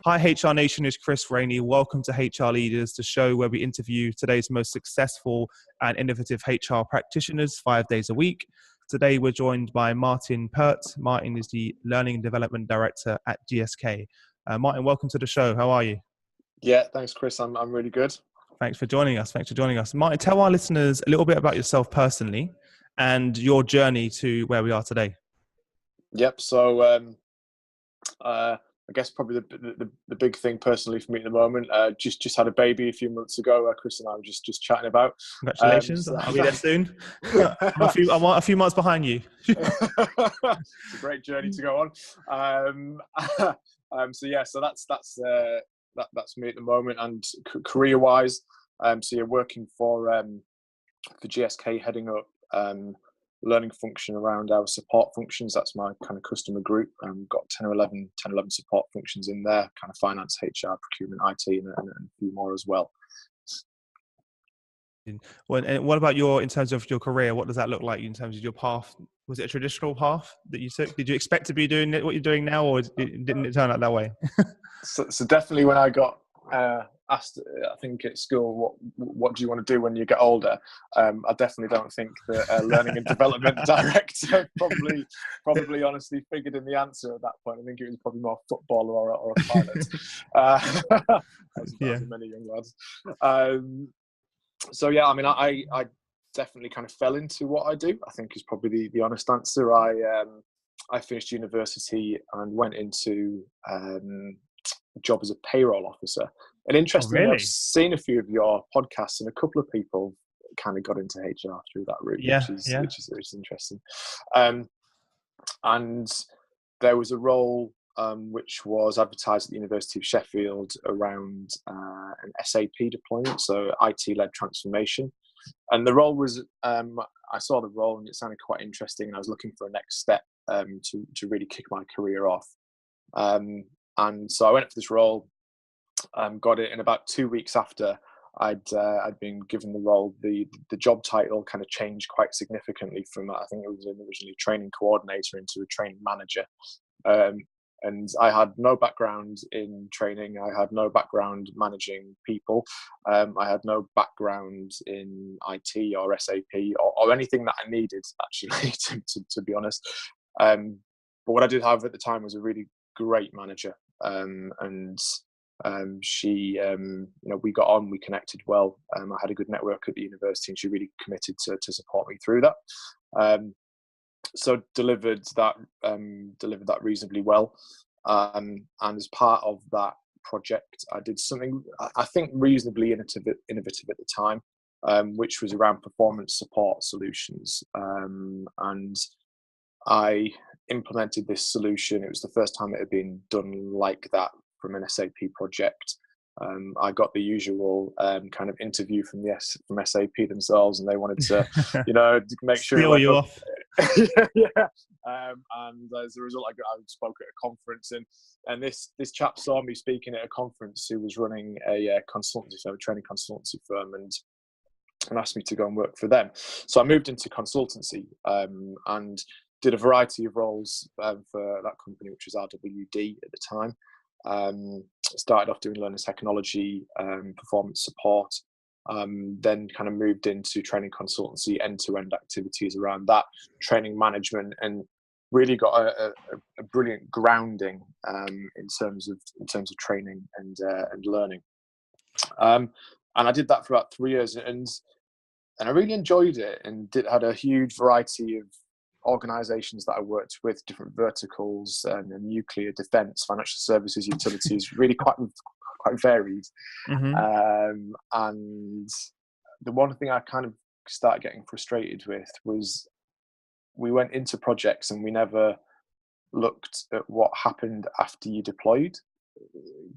Hi HR Nation, it's Chris Rainey. Welcome to HR Leaders, the show where we interview today's most successful and innovative HR practitioners 5 days a week. Today we're joined by Martin Peart. Martin is the Learning and Development Director at GSK. Martin, welcome to the show. How are you? Yeah, thanks, Chris. I'm really good. Thanks for joining us. Martin, tell our listeners a little bit about yourself personally and your journey to where we are today. Yep. So I guess probably the big thing personally for me at the moment, just had a baby a few months ago. Chris and I were just chatting about. Congratulations! I'll be there soon. I'm a few months behind you. It's a great journey to go on. So that's me at the moment. And career-wise, so you're working for GSK, heading up learning function around our support functions. That's my kind of customer group. Got 10 or 11 support functions in there, kind of finance, HR, procurement, IT, and a few more as well. Well, and what about in terms of your career? What does that look like in terms of your path? Was it a traditional path that you took? Did you expect to be doing what you're doing now, or didn't it turn out that way? So definitely when I got asked, I think at school, what do you want to do when you get older? I definitely don't think that learning and development director probably honestly figured in the answer at that point. I think it was probably more football or a pilot. As many young lads. So yeah, I mean, I definitely kind of fell into what I do, I think is probably the honest answer. I finished university and went into a job as a payroll officer. And interestingly, I've seen a few of your podcasts, and a couple of people kind of got into HR through that route, which is interesting. And there was a role which was advertised at the University of Sheffield around an SAP deployment, so IT-led transformation. And the role was, I saw the role and it sounded quite interesting, and I was looking for a next step to really kick my career off. And so I went for this role, got it, and about 2 weeks after I'd been given the role, the job title kind of changed quite significantly from, I think it was originally training coordinator, into a training manager. And I had no background in training. I had no background managing people. I had no background in IT or SAP or anything that I needed, actually, to be honest. But what I did have at the time was a really great manager. She, we got on, we connected well. I had a good network at the university, and she really committed to support me through that. So delivered that reasonably well. And as part of that project, I did something I think reasonably innovative at the time, which was around performance support solutions. And I implemented this solution. It was the first time it had been done like that from an SAP project. I got the usual kind of interview from SAP themselves, and they wanted to, make sure steal you off. And as a result, I spoke at a conference, and this chap saw me speaking at a conference, who was running a consultancy firm, a training consultancy firm, and asked me to go and work for them. So I moved into consultancy and did a variety of roles for that company, which was RWD at the time. Started off doing learning technology, performance support, then kind of moved into training consultancy, end-to-end activities around that, training management, and really got a brilliant grounding in terms of training and learning. And I did that for about 3 years, and I really enjoyed it, and had a huge variety of organizations that I worked with, different verticals, and nuclear, defense, financial services, utilities, really quite varied. Mm-hmm. And the one thing I kind of started getting frustrated with was we went into projects and we never looked at what happened after you deployed.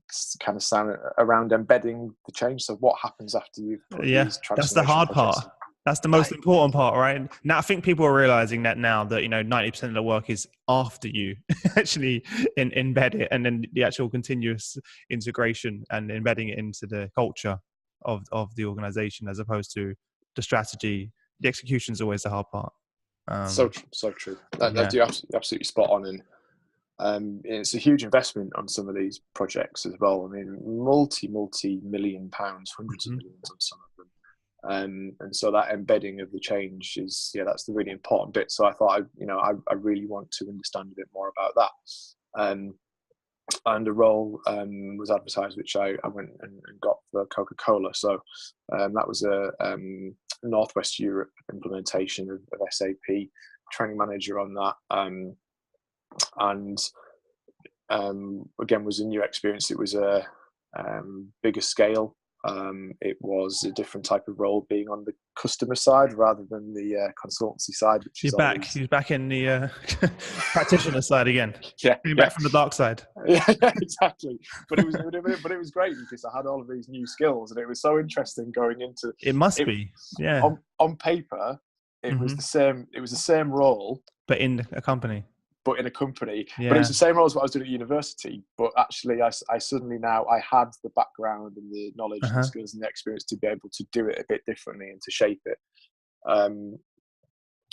It's kind of sound around embedding the change. So what happens after you've put these transformation that's the hard projects part. That's the most important part, right? Now, I think people are realizing that now, that 90% of the work is after you actually embed it, and then the actual continuous integration and embedding it into the culture of the organization, as opposed to the strategy. The execution is always the hard part. So true. You're absolutely spot on. It's a huge investment on some of these projects as well. I mean, multi-million pounds, hundreds of millions on some of them. And so that embedding of the change is, that's the really important bit. So I thought, I really want to understand a bit more about that. And a role was advertised, which I went and got for Coca-Cola. So that was a Northwest Europe implementation of SAP, training manager on that. And again, was a new experience. It was a bigger scale. It was a different type of role, being on the customer side rather than the consultancy side. Which He's is back. always... He's back in the practitioner side again. Yeah, back from the dark side. Yeah, exactly. But it was great because I had all of these new skills, and it was so interesting going into. It must be, yeah. On paper, it was the same. It was the same role, but in a company. But in a company, yeah. But it was the same role as what I was doing at university. But actually, I suddenly now I had the background and the knowledge and the skills and the experience to be able to do it a bit differently and to shape it,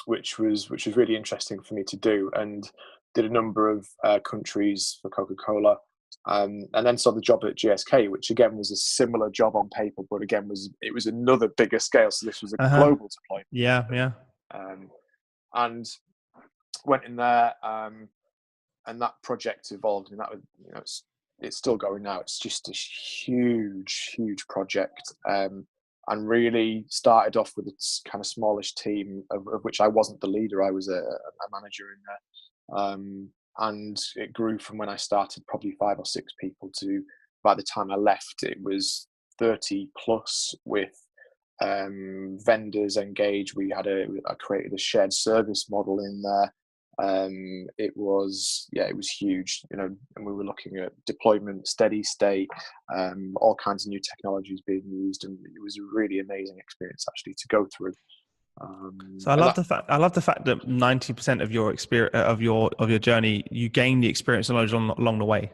which was really interesting for me to do. And did a number of countries for Coca-Cola, and then saw the job at GSK, which again was a similar job on paper, but again it was another bigger scale. So this was a global deployment. Yeah. And went in there, and that project evolved, and that was, it's still going now. It's just a huge project, and really started off with a kind of smallish team of which I wasn't the leader. I was a manager in there, and it grew from when I started probably 5 or 6 people to, by the time I left, it was 30 plus with vendors engaged. I created a shared service model in there. It was huge, and we were looking at deployment, steady state, all kinds of new technologies being used, and it was a really amazing experience actually to go through. So I love the fact that 90% of your experience of your journey, you gained the experience and knowledge along the way.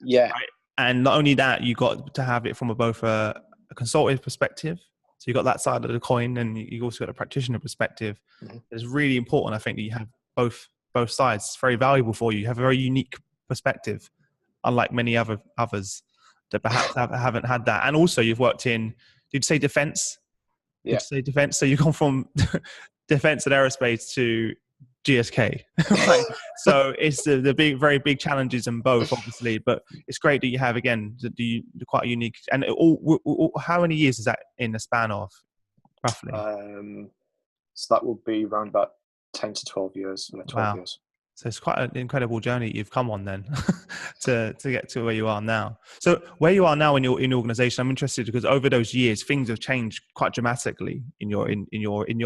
Yeah, right? And not only that, you got to have it from both a consultative perspective. So you got that side of the coin, and you also got a practitioner perspective. It's really important, I think, that you have both sides. It's very valuable for you. You have a very unique perspective, unlike many others that perhaps haven't had that. And also, you've worked in, did you say defense? Yeah. Did you say defense? So you've gone from defense and aerospace to GSK. Right? So it's the very big challenges in both, obviously. But it's great that you have, again, quite unique. And how many years is that in the span of, roughly? So that will be around about 10 to 12 years. 12 years. So it's quite an incredible journey you've come on then to get to where you are now. So where you are now in your organization, I'm interested because over those years, things have changed quite dramatically in your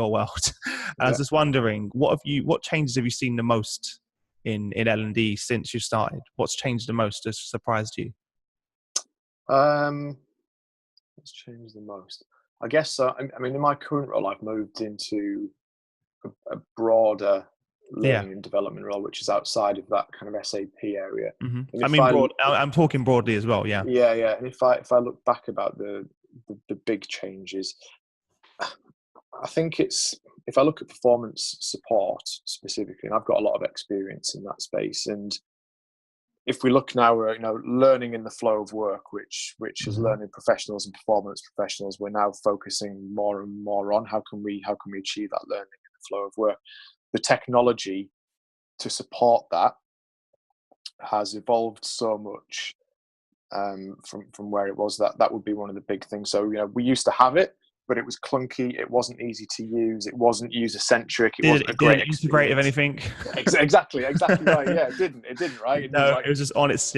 world. And I was just wondering, what changes have you seen the most in L&D since you started? What's changed the most that's surprised you? What's changed the most? I guess, I mean, in my current role, I've moved into a broader learning and development role, which is outside of that kind of SAP area. I mean, I'm talking broadly as well. Yeah. Yeah. And if I look back about the big changes, I think if I look at performance support specifically, and I've got a lot of experience in that space, and if we look now, learning in the flow of work, which is learning professionals and performance professionals, we're now focusing more and more on how can we achieve that learning in the flow of work. The technology to support that has evolved so much from where it was. That would be one of the big things. So we used to have it, but it was clunky. It wasn't easy to use. It wasn't user centric. It wasn't a great experience. Integrate of anything. Exactly right. Yeah, it didn't. Right. It was just on its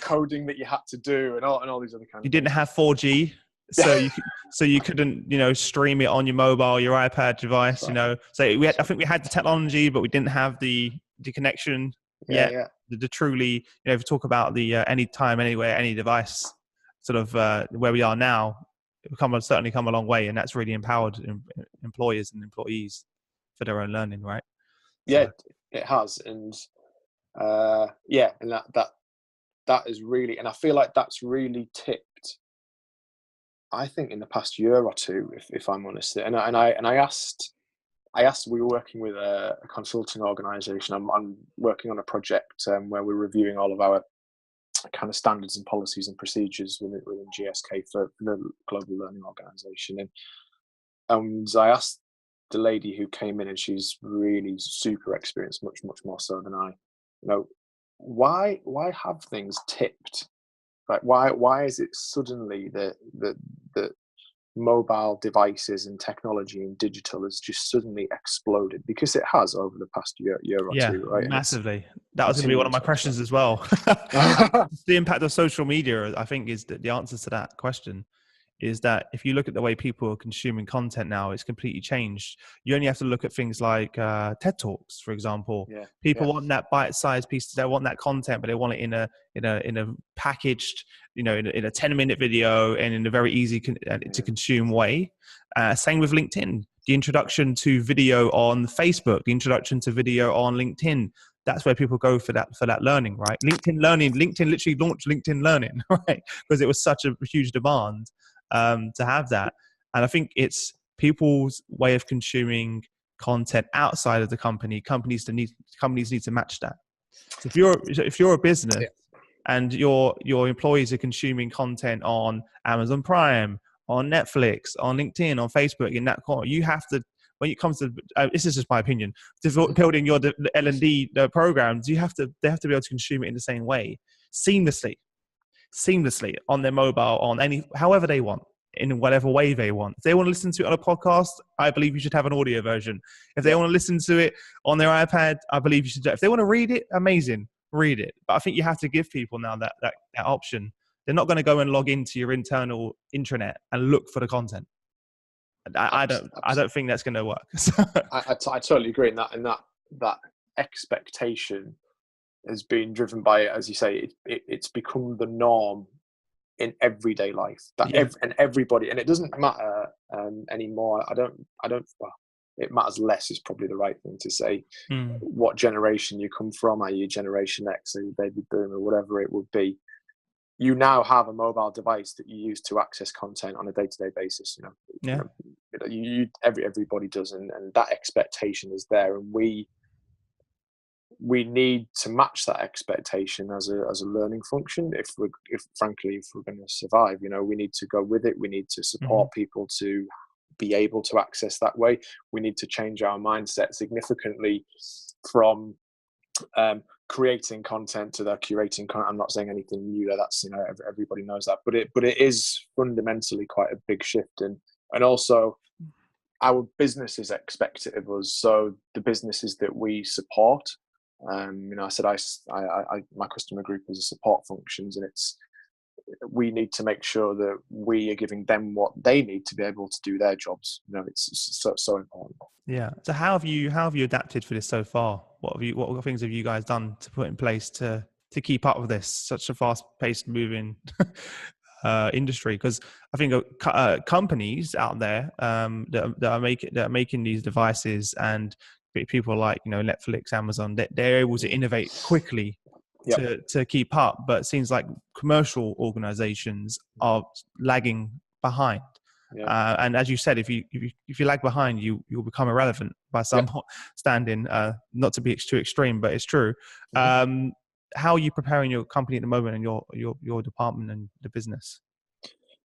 coding that you had to do and all these other kinds. You didn't have 4G. So you couldn't, stream it on your mobile, your iPad device, So I think we had the technology, but we didn't have the connection yet. Yeah. The truly, if we talk about the anytime, anywhere, any device, sort of where we are now, it's certainly come a long way, and that's really empowered employers and employees for their own learning, right? Yeah, it has, and and that is really, and I feel like that's really tipped. I think in the past year or two, if I'm honest, and I asked asked, we were working with a consulting organisation. I'm working on a project where we're reviewing all of our kind of standards and policies and procedures within GSK for the global learning organisation. And I asked the lady who came in, and she's really super experienced, much more so than I. Why have things tipped? Like why is it suddenly that mobile devices and technology and digital has just suddenly exploded? Because it has over the past year or Yeah, two, right? massively. That was going to be one of my questions as well. The impact of social media, I think, is the answer to that question. Is that if you look at the way people are consuming content now, it's completely changed. You only have to look at things like TED Talks, for example. People want that bite-sized piece. They want that content, but they want it in a packaged, in a 10-minute video and in a very easy to consume way. Same with LinkedIn. The introduction to video on Facebook, the introduction to video on LinkedIn. That's where people go for that learning, right? LinkedIn literally launched LinkedIn Learning, right? Because it was such a huge demand to have that. And I think it's people's way of consuming content outside of the company. Companies need to match that. So if you're a business and your employees are consuming content on Amazon Prime, on Netflix, on LinkedIn, on Facebook, in that corner, you have to. When it comes to this is just my opinion, building your L&D programs, they have to be able to consume it in the same way, seamlessly on their mobile, on however they want, in whatever way they want. If they want to listen to it on a podcast, I believe you should have an audio version. If they want to listen to it on their iPad, I believe you should. If they want to read it, amazing, read it. But I think you have to give people now that option. They're not going to go and log into your internal intranet and look for the content. I don't think that's going to work. I totally agree in that expectation has been driven by, as you say, it's become the norm in everyday life. And everybody, and it doesn't matter anymore. I don't. Well, it matters less is probably the right thing to say. What generation you come from? Are you Generation X? Are you Baby Boomer? Whatever it would be. You now have a mobile device that you use to access content on a day-to-day basis. Everybody does, and that expectation is there, and we need to match that expectation as a learning function. If we're going to survive, we need to go with it. We need to support people to be able to access that way. We need to change our mindset significantly from creating content to the curating content. I'm not saying anything new there. That's everybody knows that, but it is fundamentally quite a big shift, and also our businesses expect it of us. So the businesses that we support, I said my customer group is a support functions, and we need to make sure that we are giving them what they need to be able to do their jobs. It's so important. Yeah. So how have you adapted for this so far? What things have you guys done to put in place to keep up with this such a fast-paced moving industry? Because I think companies out there that are making these devices, and people like Netflix, Amazon, they're able to innovate quickly to keep up. But it seems like commercial organizations are lagging behind. And as you said, if you lag behind, you'll become irrelevant by some standing. Not to be too extreme, but it's true. How are you preparing your company at the moment and your department and the business?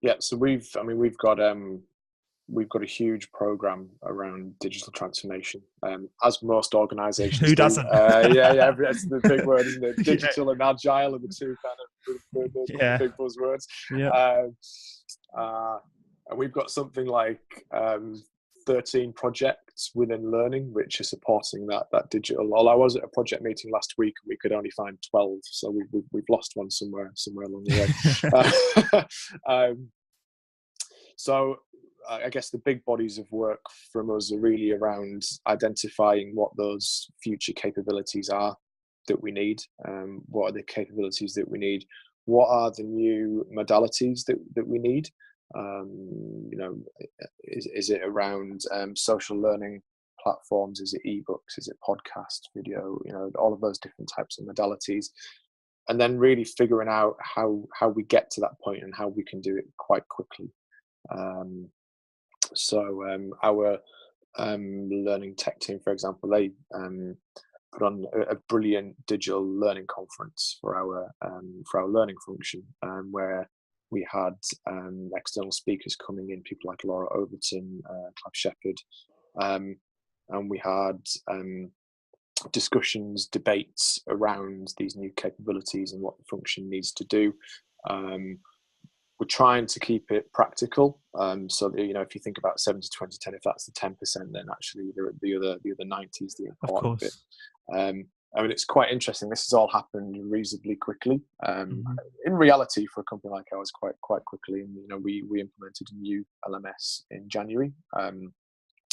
Yeah, so we've got a huge program around digital transformation, as most organizations Who doesn't? That's the big word, isn't it? Digital and agile are the two kind of the big buzzwords. And we've got something like 13 projects within learning which are supporting that digital. Well, I was at a project meeting last week and we could only find 12, so we've lost one somewhere along the way. So I guess the big bodies of work from us are really around identifying what those future capabilities are that we need. What are the capabilities that we need? What are the new modalities that we need? Is it around social learning platforms? Is it ebooks? Is it podcast, video? All of those different types of modalities, and then really figuring out how we get to that point and how we can do it quite quickly. So our learning tech team, for example, they put on a brilliant digital learning conference for our learning function, where we had external speakers coming in, people like Laura Overton, Clive Shepherd, and we had discussions, debates around these new capabilities and what the function needs to do. We're trying to keep it practical, so that, if you think about 70, 20, 10, if that's the 10%, then actually the other 90 is the important bit. I mean, it's quite interesting. This has all happened reasonably quickly. In reality, for a company like ours, quite quickly. And we implemented a new LMS in January,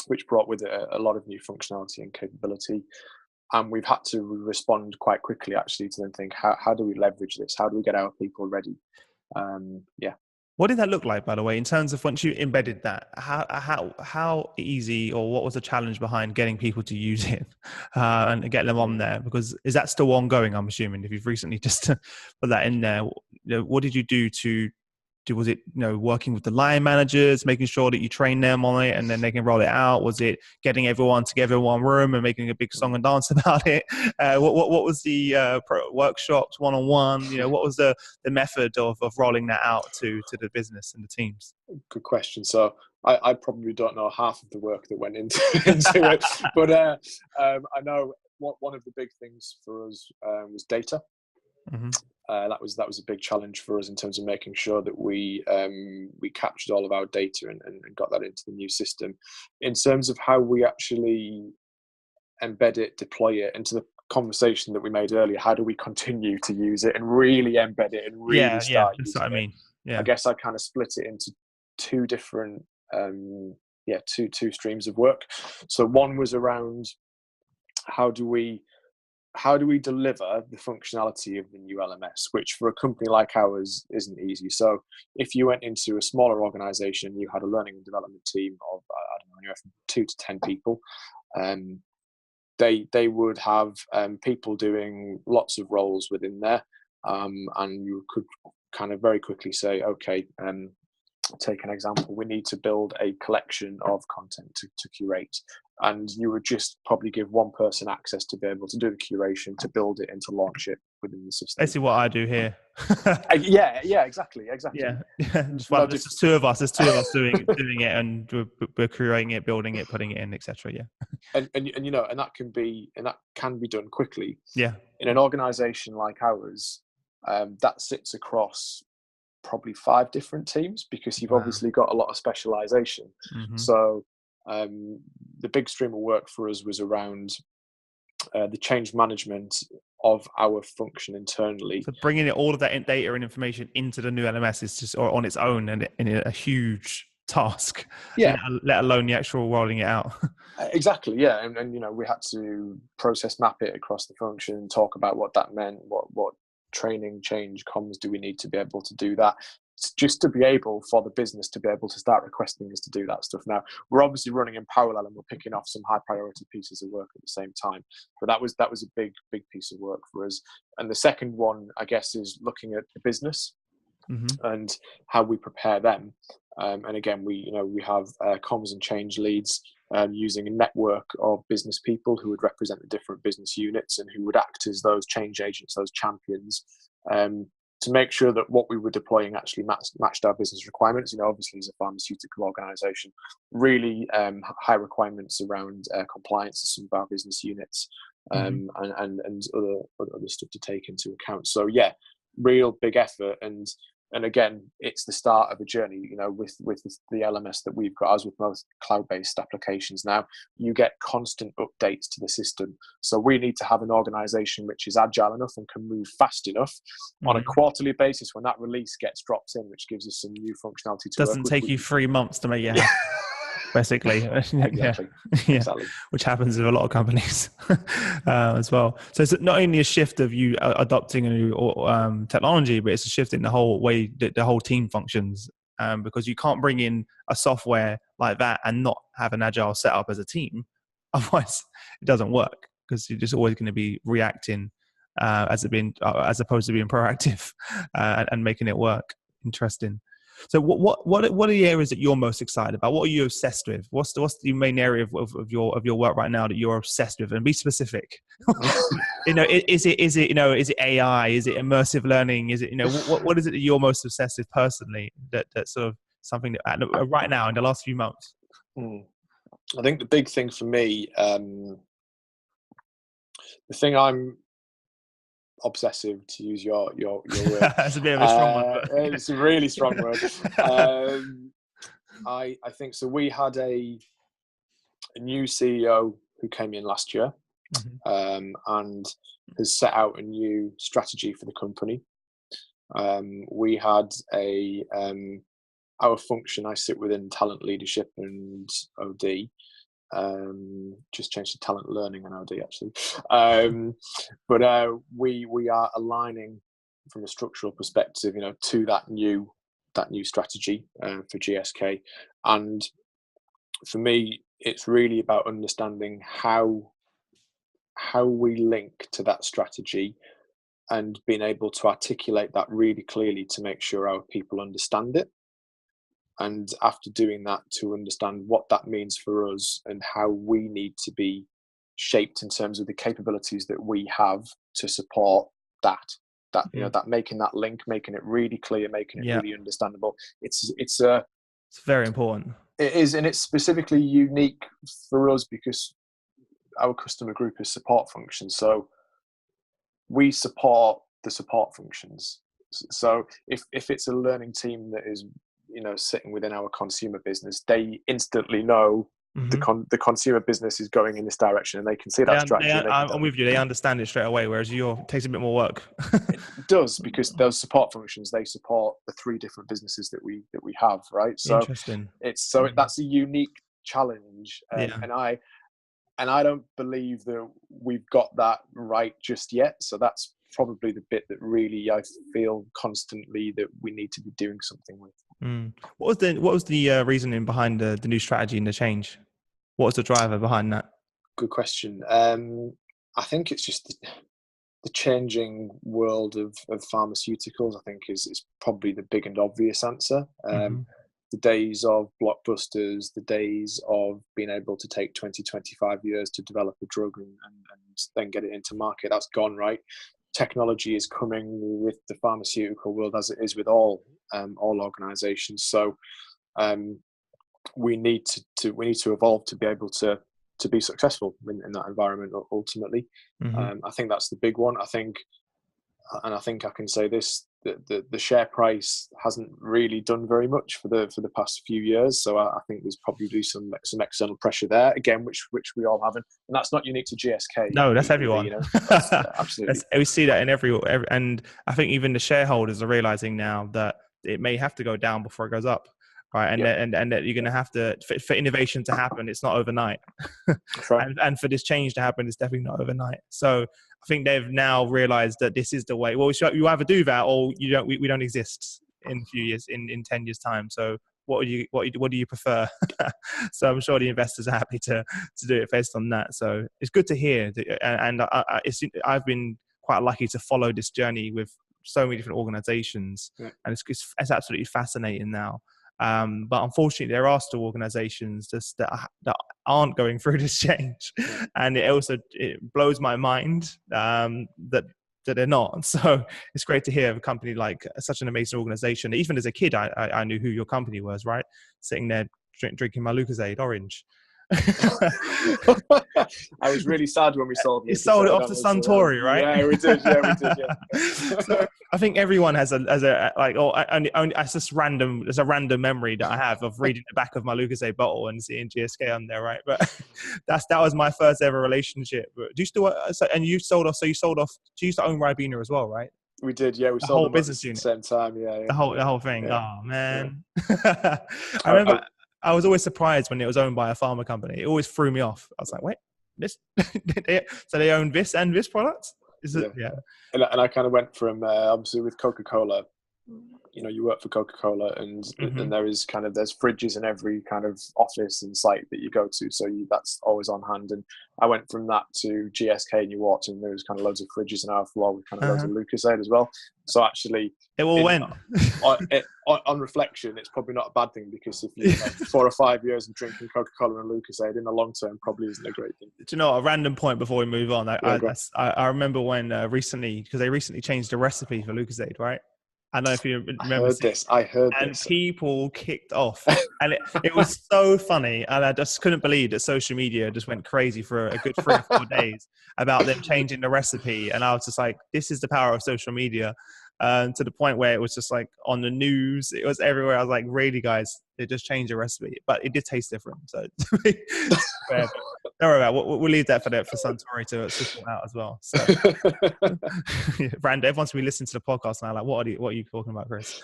which brought with it a lot of new functionality and capability. And we've had to respond quite quickly, actually, to then think, how do we leverage this? How do we get our people ready? What did that look like, by the way, in terms of once you embedded that? How easy, or what was the challenge behind getting people to use it and get them on there? Because is that still ongoing? I'm assuming if you've recently just put that in there, what did you do to? Was it working with the line managers, making sure that you train them on it and then they can roll it out? Was it getting everyone together in one room and making a big song and dance about it? What was the workshops, one-on-one? What was the method of rolling that out to the business and the teams? Good question. So I probably don't know half of the work that went into it, but I know one of the big things for us was data. That was a big challenge for us in terms of making sure that we captured all of our data and got that into the new system. In terms of how we actually embed it, deploy it, into the conversation that we made earlier, how do we continue to use it and really embed it and really start that's using what I mean. I guess I kind of split it into two different two streams of work. So one was around how do we deliver the functionality of the new LMS, which for a company like ours isn't easy. So if you went into a smaller organization, you had a learning and development team of, anywhere from 2 to 10 people. They would have people doing lots of roles within there. And you could kind of very quickly say, okay, take an example, we need to build a collection of content to curate. And you would just probably give one person access to be able to do the curation, to build it and to launch it within the system. Basically what I do here. Yeah, exactly. Yeah. There's two of us doing it, and we're curating it, building it, putting it in, etc. Yeah. And that can be done quickly. Yeah. In an organization like ours, that sits across probably 5 different teams, because you've obviously got a lot of specialization. So the big stream of work for us was around the change management of our function internally. So bringing all of that data and information into the new LMS is just on its own and a huge task. Yeah. So let alone the actual rolling it out. Exactly. Yeah. And we had to process map it across the function, talk about what that meant, what training, change, comms do we need to be able to do that. It's just to be able for the business to be able to start requesting us to do that stuff. Now we're obviously running in parallel and we're picking off some high priority pieces of work at the same time, but that was a big piece of work for us. And the second one, I guess, is looking at the business and how we prepare them. And again, we have comms and change leads, using a network of business people who would represent the different business units and who would act as those change agents, those champions, to make sure that what we were deploying actually matched our business requirements. Obviously, as a pharmaceutical organization, really high requirements around compliance of some of our business units, and other stuff to take into account. So yeah, real big effort. And again, it's the start of a journey, with the LMS that we've got. As with most cloud-based applications now, you get constant updates to the system. So we need to have an organization which is agile enough and can move fast enough on a quarterly basis when that release gets dropped in, which gives us some new functionality to doesn't take you 3 months to make it happen. Basically. Exactly. Which happens with a lot of companies as well. So it's not only a shift of you adopting a new technology, but it's a shift in the whole way that the whole team functions, because you can't bring in a software like that and not have an agile setup as a team. Otherwise it doesn't work, because you're just always going to be reacting as opposed to being proactive and making it work. Interesting. So what are the areas that you're most excited about? What are you obsessed with? What's the main area of your work right now that you're obsessed with? And be specific. Is it AI? Is it immersive learning? Is it, what is it that you're most obsessed with personally? That's sort of something that right now in the last few months. I think the big thing for me, the thing I'm obsessive, to use your word. That's a bit of a strong one. It's a really strong word. I think so. We had a new CEO who came in last year, and has set out a new strategy for the company. We had our function. I sit within talent leadership and OD. Just changed to talent learning and OD actually. But we are aligning from a structural perspective, to that new strategy for GSK. And for me, it's really about understanding how we link to that strategy and being able to articulate that really clearly to make sure our people understand it. And after doing that, to understand what that means for us and how we need to be shaped in terms of the capabilities that we have to support that making that link, making it really clear, making it really understandable. It's very important. It is, and it's specifically unique for us because our customer group is support functions. So we support the support functions. So if it's a learning team that is sitting within our consumer business, they instantly know the consumer business is going in this direction, and they can see that strategy. I'm with you. They understand it straight away, whereas it takes a bit more work. It does, because those support functions, they support the 3 different businesses that we have, right? So interesting. That's a unique challenge, and I don't believe that we've got that right just yet. So that's probably the bit that really I feel constantly that we need to be doing something with. What was the reasoning behind the new strategy and the change? What was the driver behind that? Good question. I think it's just the changing world of pharmaceuticals. I think is probably the big and obvious answer. The days of blockbusters, the days of being able to take 20-25 years to develop a drug and then get it into market, that's gone, right? Technology is coming with the pharmaceutical world, as it is with all organizations. So we need to evolve to be able to be successful in that environment ultimately. I think that's the big one. I think I can say this, the share price hasn't really done very much for the past few years. So I think there's probably some external pressure there again, which we all have, and that's not unique to GSK. No, that's everyone. Absolutely. We see that in every, and I think even the shareholders are realizing now that it may have to go down before it goes up. Right. And that you're going to have to, for innovation to happen, it's not overnight. Right. and for this change to happen, it's definitely not overnight. So I think they've now realized that this is the way. Well, you either do that or you don't. We don't exist in a few years, in 10 years time. So what do you prefer? So I'm sure the investors are happy to do it based on that. So it's good to hear. And I've been quite lucky to follow this journey with so many different organizations, and it's absolutely fascinating now. But unfortunately, there are still organizations that aren't going through this change. And it blows my mind that they're not. So it's great to hear of a company like such an amazing organization. Even as a kid, I knew who your company was, right? Sitting there drinking my Lucozade Orange. I was really sad when we sold it. You sold it off to Suntory, right? Yeah, we did. Yeah. So I think everyone has it's just random. There's a random memory that I have of reading the back of my Lucozade bottle and seeing GSK on there, right? But that was my first ever relationship. But do you still? And you sold off. So you sold off. You used to own Ribena as well, right? We did, yeah. We sold the whole business unit at the same time. Yeah. The whole thing. Yeah. Oh man. Yeah. I remember. I was always surprised when it was owned by a pharma company. It always threw me off. I was like, wait, this? So they own this and this product? Is it? Yeah. And I kind of went from, obviously with Coca-Cola, you work for Coca-Cola, and Mhm. there's fridges in every kind of office and site that you go to, so that's always on hand. And I went from that to GSK, and you walked in, there was kind of loads of fridges in our floor with kind of loads Uh-huh. of Lucozade as well. So actually, It all in went. on reflection, it's probably not a bad thing, because if you spend 4 or 5 years and drinking Coca-Cola and Lucozade, in the long term probably isn't a great thing. Do you know what, a random point before we move on? Yeah, go on. I remember when recently, because they recently changed the recipe for Lucozade, right? I don't know if you remember seeing, I heard and this. people kicked off, and it was so funny, and I just couldn't believe that social media just went crazy for a good 3 or 4 days about them changing the recipe, and I was just like, this is the power of social media, to the point where it was just like on the news, it was everywhere. I was like, really, guys, they just changed the recipe, but it did taste different. So, fair, but don't worry about it. We'll leave that for Suntory to sort out as well. So, Brand, everyone's gonna be listening to the podcast now, like, what are you talking about, Chris?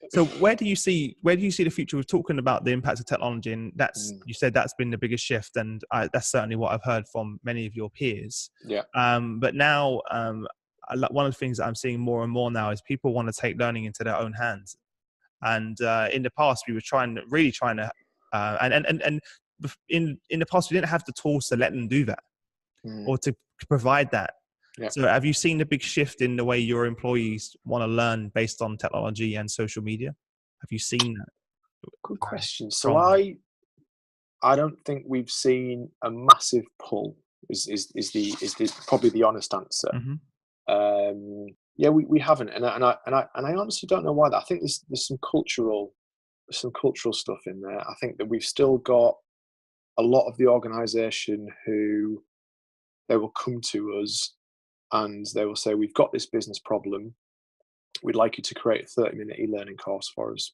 So where do you see the future? We're talking about the impact of technology, and you said that's been the biggest shift, and that's certainly what I've heard from many of your peers. Yeah. But now, one of the things that I'm seeing more and more now is people want to take learning into their own hands. And in the past, we were really trying to, and in the past, we didn't have the tools to let them do that or to provide that. Yeah. So have you seen a big shift in the way your employees want to learn based on technology and social media? Have you seen that? Good question. So I don't think we've seen a massive pull. Is the probably the honest answer. Mm-hmm. Yeah, we haven't, and I honestly don't know why. That I think there's some cultural stuff in there. I think that we've still got a lot of the organisation who they will come to us and they will say, we've got this business problem, we'd like you to create a 30-minute e-learning course for us.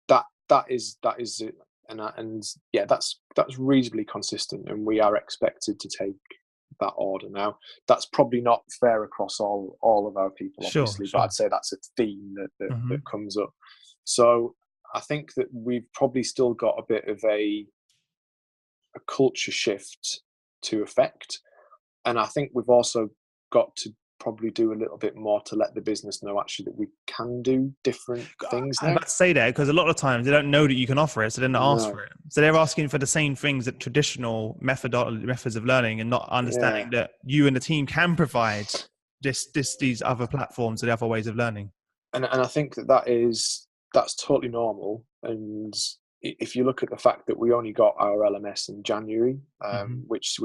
That is it, and yeah, that's reasonably consistent, and we are expected to take that order. Now, that's probably not fair across all of our people, obviously, Sure. but I'd say that's a theme that Mm-hmm. that comes up. So I think that we've probably still got a bit of a culture shift to effect, and I think we've also got to probably do a little bit more to let the business know actually that we can do different things I'm now. about to say that because a lot of times they don't know that you can offer it, so they don't ask for it. So they're asking for the same things that traditional methods of learning, and not understanding that you and the team can provide these other platforms and other ways of learning. And I think that's totally normal. And if you look at the fact that we only got our LMS in January, which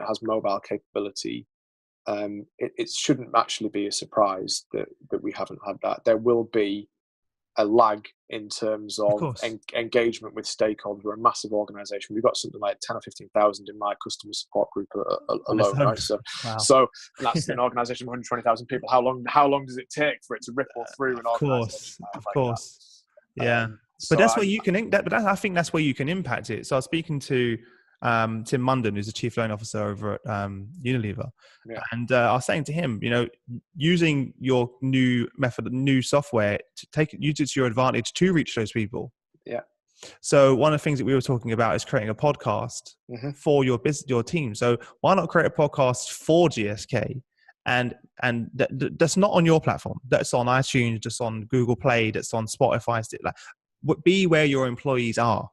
has mobile capability, it shouldn't actually be a surprise that we haven't had that. There will be a lag in terms of engagement with stakeholders. We're a massive organisation. We've got something like 10 or 15,000 in my customer support group alone, right? So, wow. So that's an organisation of 120,000 people. How long does it take for it to ripple through an organisation? Of course. That? Yeah. But that's where you can. I think that's where you can impact it. So I was speaking to Tim Munden, who's the chief learning officer over at Unilever, and I was saying to him, using your new method, new software, use it to your advantage to reach those people. Yeah. So one of the things that we were talking about is creating a podcast for your team. So why not create a podcast for GSK? And that's not on your platform. That's on iTunes. That's on Google Play. That's on Spotify. Be where your employees are.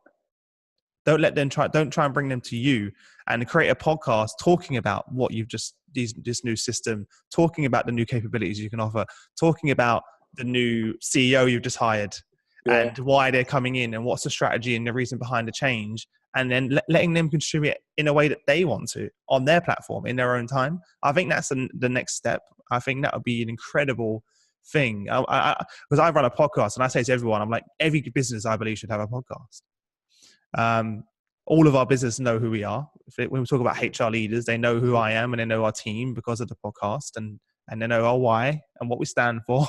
Don't let them don't try and bring them to you, and create a podcast talking about what you've this new system, talking about the new capabilities you can offer, talking about the new CEO you've just hired and why they're coming in and what's the strategy and the reason behind the change. And then letting them contribute in a way that they want to on their platform in their own time. I think that's the next step. I think that would be an incredible thing. Because I run a podcast and I say to everyone, I'm like, every business I believe should have a podcast. All of our business know who we are. When we talk about HR leaders, they know who I am and they know our team because of the podcast, and they know our why and what we stand for.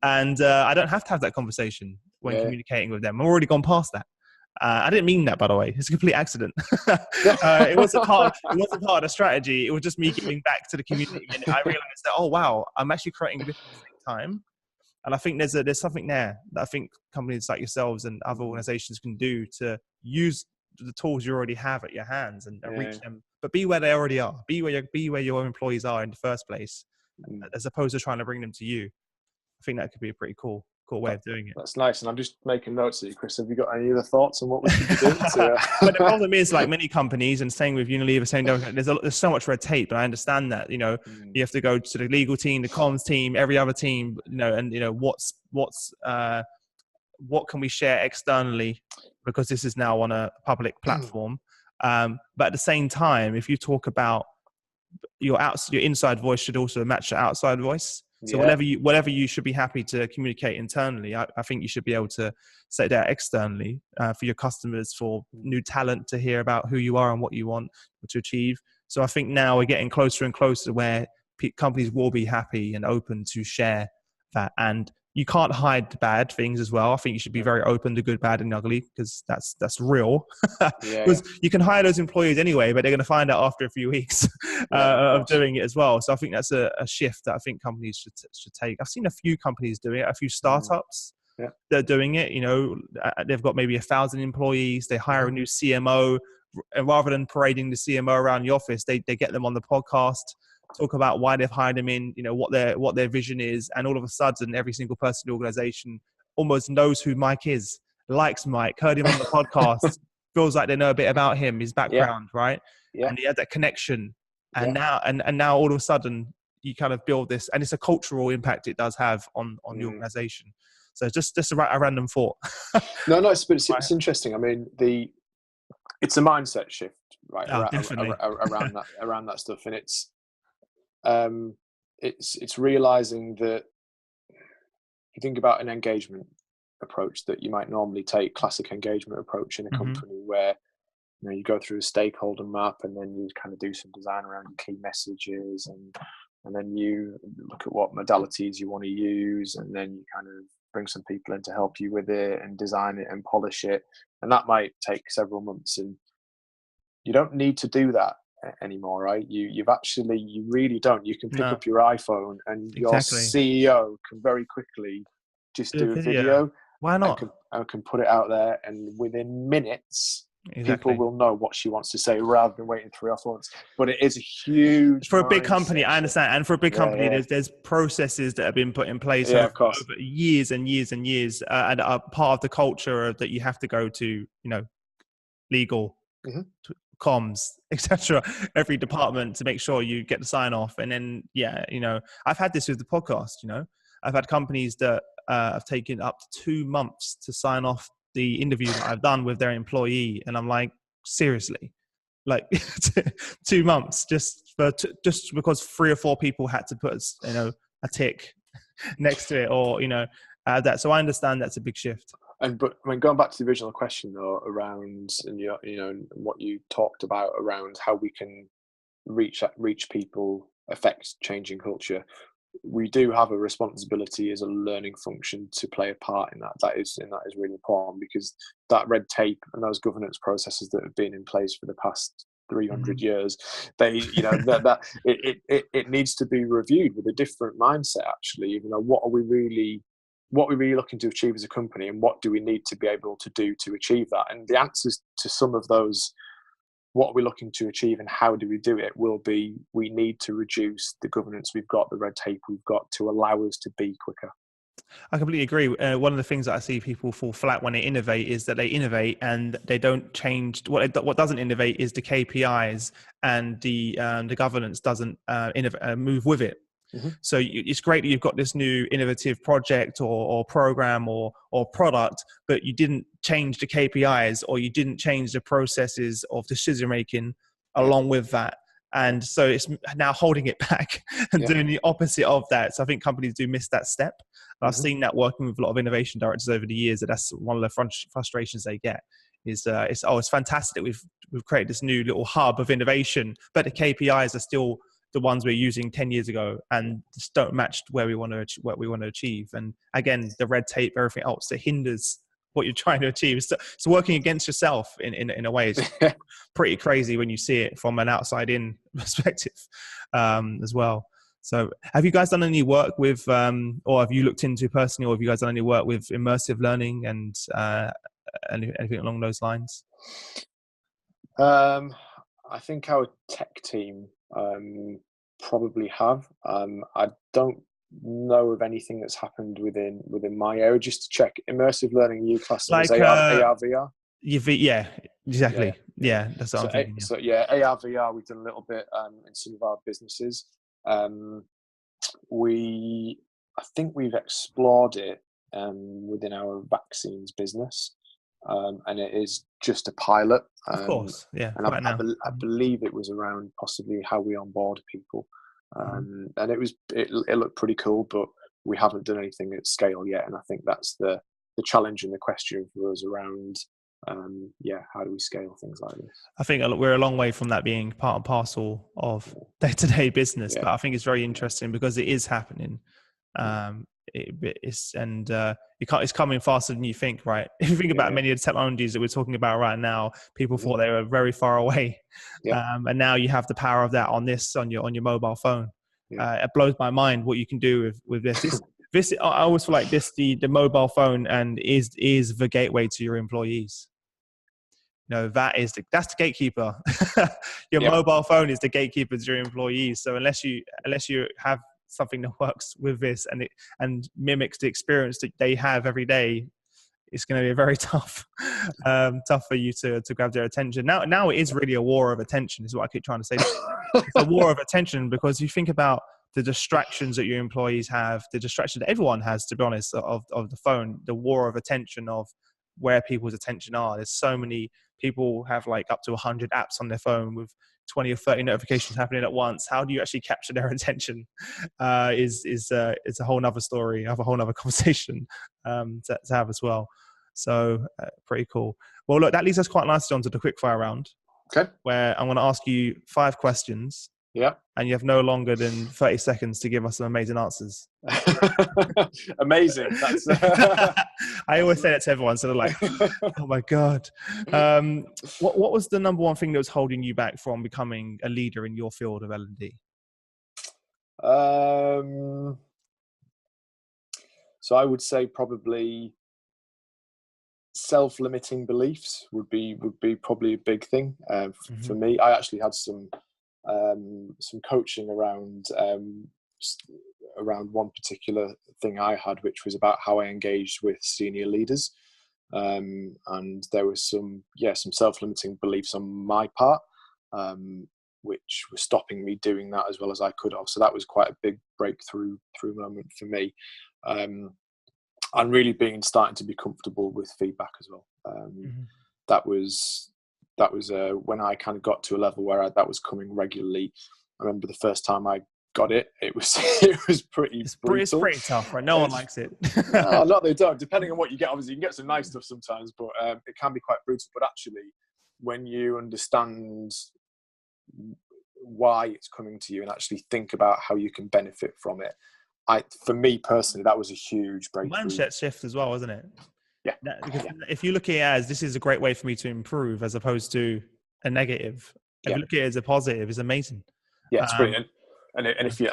And I don't have to have that conversation when communicating with them. I've already gone past that. I didn't mean that, by the way. It's a complete accident. It wasn't part of the strategy. It was just me giving back to the community, and I realized that, oh wow, I'm actually creating this at the same time. And I think there's something there that I think companies like yourselves and other organizations can do to use the tools you already have at your hands and reach them. But be where they already are. Be where your employees are in the first place, as opposed to trying to bring them to you. I think that could be a pretty cool way of doing it. That's nice. And I'm just making notes of you, Chris. Have you got any other thoughts on what we should be doing? But the problem is, like many companies, and same with Unilever, there's so much red tape. And I understand that, you have to go to the legal team, the comms team, every other team, and what can we share externally, because this is now on a public platform. But at the same time, if you talk about your inside voice should also match your outside voice. So whatever you should be happy to communicate internally, I think you should be able to say that externally for your customers, for new talent to hear about who you are and what you want to achieve. So I think now we're getting closer and closer where companies will be happy and open to share that. And you can't hide bad things as well. I think you should be very open to good, bad, and ugly, because that's real. Because you can hire those employees anyway, but they're going to find out after a few weeks of doing it as well. So I think that's a shift that I think companies should take. I've seen a few companies do it, a few startups that are doing it. They've got maybe 1,000 employees. They hire a new CMO, and rather than parading the CMO around the office, they get them on the podcast, talk about why they've hired him in, what their vision is, and all of a sudden every single person in the organization almost knows who Mike is, likes Mike, heard him on the podcast, feels like they know a bit about him, his background, right? And he had that connection, and now all of a sudden you kind of build this, and it's a cultural impact it does have on the organization. So just a random thought. No, it's interesting. I mean, it's a mindset shift, right? Around that stuff, and it's realizing that you think about an engagement approach that you might normally take, classic engagement approach in a company where you go through a stakeholder map, and then you kind of do some design around your key messages, and then you look at what modalities you want to use, and then you kind of bring some people in to help you with it and design it and polish it, and that might take several months. And you don't need to do that anymore, right? You really don't. You can pick up your iPhone, and your CEO can very quickly just do a video. Why not? And can put it out there, and within minutes, people will know what she wants to say, rather than waiting 3 or 4 months. But it is a huge for a big company. I understand, and for a big company, there's processes that have been put in place over years and years and years, and are part of the culture that you have to go to, legal, comms, etc. every department to make sure you get the sign off. And then I've had this with the podcast. I've had companies that have taken up to 2 months to sign off the interview that I've done with their employee, and I'm like, seriously, like 2 months just because 3 or 4 people had to put a tick next to it, or that. So I understand that's a big shift. But I mean, going back to the original question though, around what you talked about around how we can reach people, affect changing culture, we do have a responsibility as a learning function to play a part in that. That is really important, because that red tape and those governance processes that have been in place for the past 300 years, they it needs to be reviewed with a different mindset. Actually, what are we really looking to achieve as a company, and what do we need to be able to do to achieve that? And the answers to some of those, what are we looking to achieve and how do we do it, will be, we need to reduce the governance we've got, the red tape we've got, to allow us to be quicker. I completely agree. One of the things that I see people fall flat when they innovate is that they innovate and they don't change. What doesn't innovate is the KPIs, and the governance doesn't move with it. So it's great that you've got this new innovative project or program or product, but you didn't change the KPIs, or you didn't change the processes of decision making along with that. And so it's now holding it back and doing the opposite of that. So I think companies do miss that step. I've seen that working with a lot of innovation directors over the years, that's one of the frustrations they get is it's fantastic. We've created this new little hub of innovation, but the KPIs are still the ones we're using 10 years ago and just don't match where we want to achieve. And again, the red tape, everything else that hinders what you're trying to achieve. It's working against yourself in a way. It's pretty crazy when you see it from an outside in perspective as well. So have you guys done any work with, or have you looked into personally, or have you guys done any work with immersive learning and anything along those lines? I think our tech team probably have. I don't know of anything that's happened within my area. Just to check, immersive learning U class was Like AR VR. Yeah, exactly. Yeah, that's what So, I'm thinking. so yeah, AR VR we've done a little bit in some of our businesses. I think we've explored it within our vaccines business, and it is just a pilot. Of course, yeah. And Right now, I believe it was around possibly how we onboard people, and it looked pretty cool, but we haven't done anything at scale yet. And I think that's the challenge and the question for us around. How do we scale things like this? I think we're a long way from that being part and parcel of day-to-day business, but I think it's very interesting because it is happening. It's coming faster than you think, right? If you think about many of the technologies that we're talking about right now, people thought they were very far away, and now you have the power of that on your mobile phone. It blows my mind what you can do with this. This I always feel like the mobile phone and is the gateway to your employees. That's the gatekeeper. Your mobile phone is the gatekeeper to your employees. So unless you have something that works with this and mimics the experience that they have every day, it's going to be very tough for you to grab their attention. Now it is really a war of attention, is what I keep trying to say. It's a war of attention because you think about the distractions that your employees have, the distraction that everyone has, to be honest, of the phone, the war of attention of where people's attention are. There's so many people have like up to 100 apps on their phone with 20 or 30 notifications happening at once. How do you actually capture their attention? It's a whole nother story, a whole nother conversation to have as well. So pretty cool. Well, look, that leads us quite nicely onto the quickfire round. Okay. Where I'm going to ask you 5 questions. Yeah. And you have no longer than 30 seconds to give us some amazing answers. Amazing. That's I always say that to everyone, so they're like, oh my God. What was the number one thing that was holding you back from becoming a leader in your field of L&D? So I would say probably self-limiting beliefs would be probably a big thing for me. I actually had some coaching around one particular thing I had, which was about how I engaged with senior leaders, and there was some self-limiting beliefs on my part, which was stopping me doing that as well as I could have. So that was quite a big breakthrough moment for me, and really starting to be comfortable with feedback as well. That was when I kind of got to a level where that was coming regularly. I remember the first time I got it was pretty brutal. It's pretty tough, right? No one likes it. No, not they don't. Depending on what you get, obviously you can get some nice stuff sometimes, but it can be quite brutal. But actually, when you understand why it's coming to you and actually think about how you can benefit from it, for me personally, that was a huge breakthrough. Mindset shift as well, isn't it? Yeah. If you look at it as this is a great way for me to improve as opposed to a negative, if you look at it as a positive, it's amazing. Yeah, it's brilliant. And if you,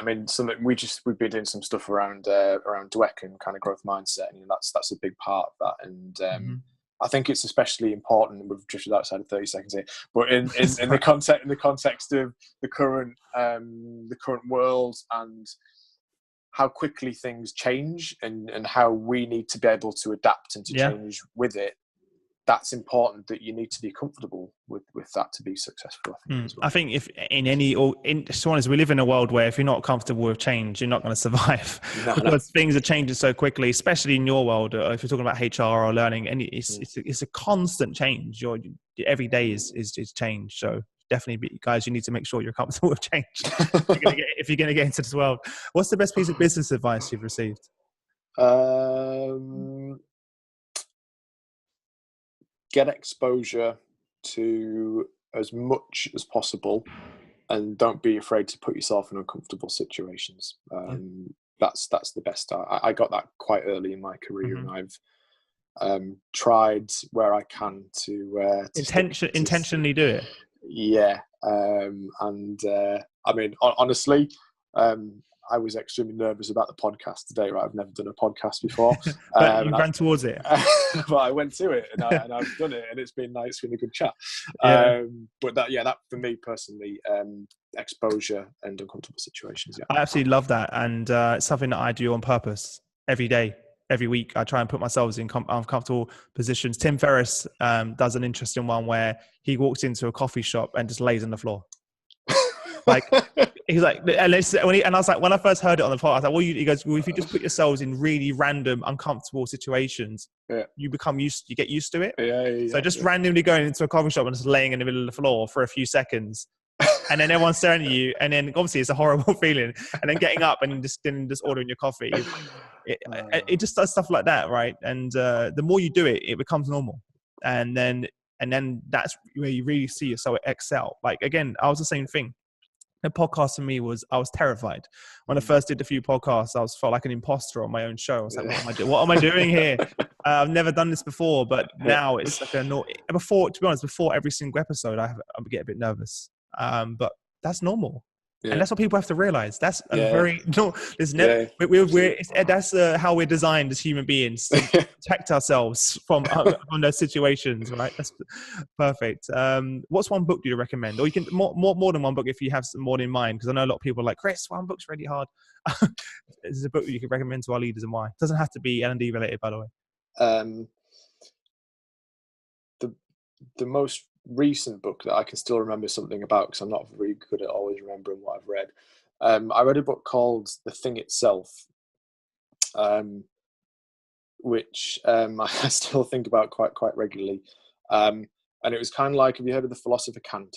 we've been doing some stuff around Dweck and kind of growth mindset, and that's a big part of that. And I think it's especially important. We've drifted outside of 30 seconds here, but in the context of the current world and how quickly things change and how we need to be able to adapt and to change with it. That's important, that you need to be comfortable with that to be successful. I think if so long as we live in a world where if you're not comfortable with change, you're not going to survive because things are changing so quickly, especially in your world. If you're talking about HR or learning, and it's a constant change. Every day is change. So definitely, guys, you need to make sure you're comfortable with change if you're going to get into this world. What's the best piece of business advice you've received? Get exposure to as much as possible, and don't be afraid to put yourself in uncomfortable situations. That's the best. I got that quite early in my career, and I've tried where I can to intentionally do it. Yeah, honestly, I was extremely nervous about the podcast today. Right, I've never done a podcast before, but you ran towards it. But I went to it, and I've done it, and it's been nice, it's been a good chat. Yeah. But that for me personally, exposure and uncomfortable situations. Yeah, I absolutely love that, and it's something that I do on purpose every day. Every week, I try and put myself in uncomfortable positions. Tim Ferriss does an interesting one where he walks into a coffee shop and just lays on the floor. Like, he's like, and I was like, when I first heard it on the podcast, I was like, well, he goes, well, if you just put yourselves in really random, uncomfortable situations, you get used to it. So just randomly going into a coffee shop and just laying in the middle of the floor for a few seconds, and then everyone's staring at you, and then obviously it's a horrible feeling, and then getting up and just ordering your coffee. It just does stuff like that, right? And the more you do it, it becomes normal, and then that's where you really see yourself excel. Like, again, I was the same thing. The podcast for me I was terrified when I first did a few podcasts. I felt like an imposter on my own show. I was like, what am I doing here? I've never done this before, but now it's like to be honest, before every single episode, I get a bit nervous. But that's normal. Yeah. And that's what people have to realize. That's there's never, that's how we're designed as human beings to protect ourselves from those situations, right? That's perfect. What's one book do you recommend? Or you can more than one book if you have some more in mind, because I know a lot of people are like, Chris, one book's really hard. This is a book that you can recommend to our leaders, and why? It doesn't have to be L&D related, by the way. The most recent book that I can still remember something about, because I'm not very good at always remembering what I've read. I read a book called The Thing Itself, which I still think about quite regularly. And it was kind of like, have you heard of the philosopher Kant?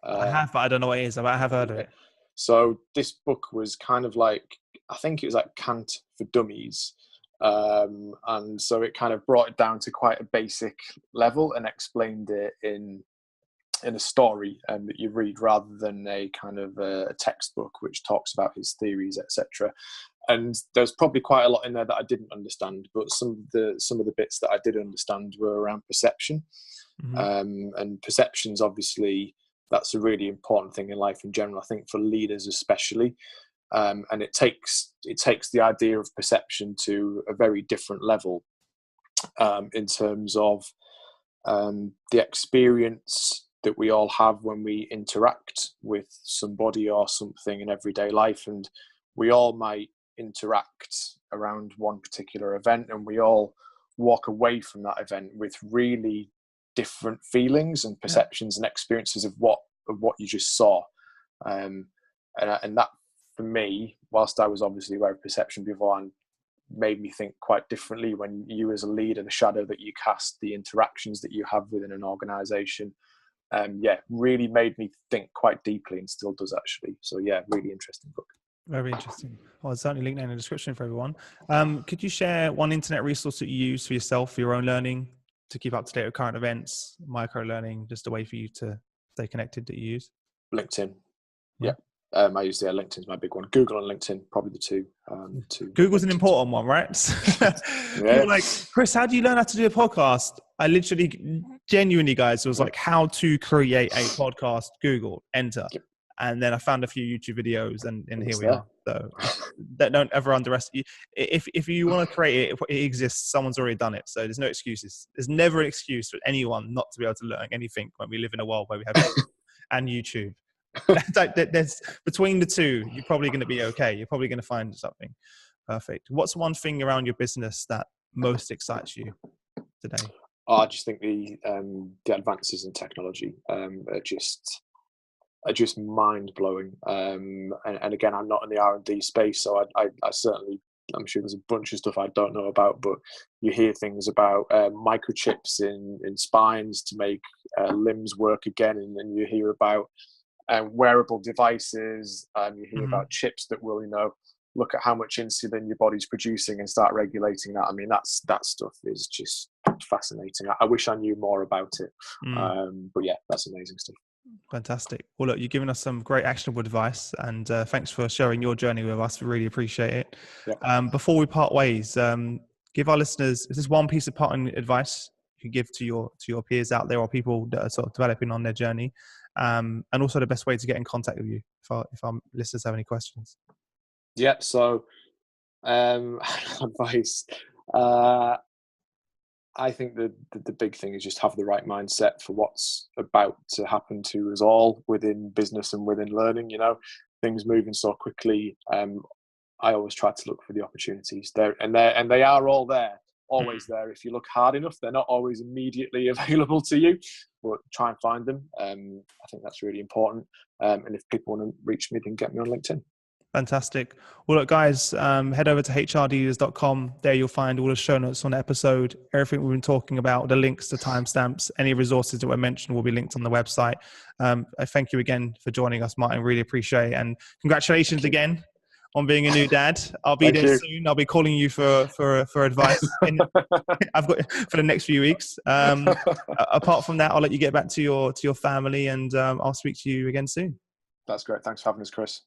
I have, but I don't know what it is. I have heard of it. So this book was kind of like, I think it was like Kant for dummies. And so it kind of brought it down to quite a basic level and explained it in a story that you read, rather than a kind of a textbook which talks about his theories, etc. And there's probably quite a lot in there that I didn't understand, but some of the bits that I did understand were around perception. And perceptions, obviously, that's a really important thing in life in general, I think, for leaders especially. And it takes the idea of perception to a very different level, in terms of the experience that we all have when we interact with somebody or something in everyday life. And we all might interact around one particular event, and we all walk away from that event with really different feelings and perceptions and experiences of what you just saw. And that, for me, whilst I was obviously aware of perception beforehand, made me think quite differently when you, as a leader, the shadow that you cast, the interactions that you have within an organisation, really made me think quite deeply, and still does, actually. So yeah, really interesting book. Very interesting. I'll certainly link that in the description for everyone. Could you share one internet resource that you use for yourself, for your own learning, to keep up to date with current events, micro learning, just a way for you to stay connected that you use? LinkedIn. Yeah. I use LinkedIn's my big one. Google and LinkedIn, probably the two. Google's an important one, right? People like, Chris, how do you learn how to do a podcast? I literally, genuinely, guys, was like, how to create a podcast. Google, enter, and then I found a few YouTube videos, and here we are. So don't ever underestimate. If you want to create it, it exists. Someone's already done it. So there's no excuses. There's never an excuse for anyone not to be able to learn anything when we live in a world where we have and YouTube. There's between the two, you're probably going to be okay. You're probably going to find something perfect. What's one thing around your business that most excites you today? I just think the advances in technology are just mind blowing. And again, I'm not in the R&D space, so I certainly, I'm sure there's a bunch of stuff I don't know about, but you hear things about microchips in spines to make limbs work again, and then you hear about wearable devices, you hear about chips that will, look at how much insulin your body's producing and start regulating that. I mean, that stuff is just fascinating. I wish I knew more about it. But yeah, that's amazing stuff. Fantastic. Well, look, you've given us some great actionable advice, and thanks for sharing your journey with us. We really appreciate it. Yeah. Before we part ways, give our listeners, is this one piece of parting advice you can give to your peers out there, or people that are sort of developing on their journey? And also the best way to get in contact with you if our listeners have any questions. Yeah. So, advice. Uh, I think the big thing is just have the right mindset for what's about to happen to us all within business and within learning. You know, things moving so quickly. I always try to look for the opportunities there, and they are all there, always there. If you look hard enough, they're not always immediately available to you, but try and find them. I think that's really important. And if people want to reach me, then get me on LinkedIn. Fantastic. Well, look, guys, head over to hrdealers.com. There you'll find all the show notes on the episode, everything we've been talking about, the links to timestamps, any resources that were mentioned will be linked on the website. I thank you again for joining us, Martin. Really appreciate it. And congratulations again on being a new dad. I'll be there soon. I'll be calling you for advice I've got for the next few weeks. Apart from that, I'll let you get back to your family, and I'll speak to you again soon. That's great. Thanks for having us, Chris.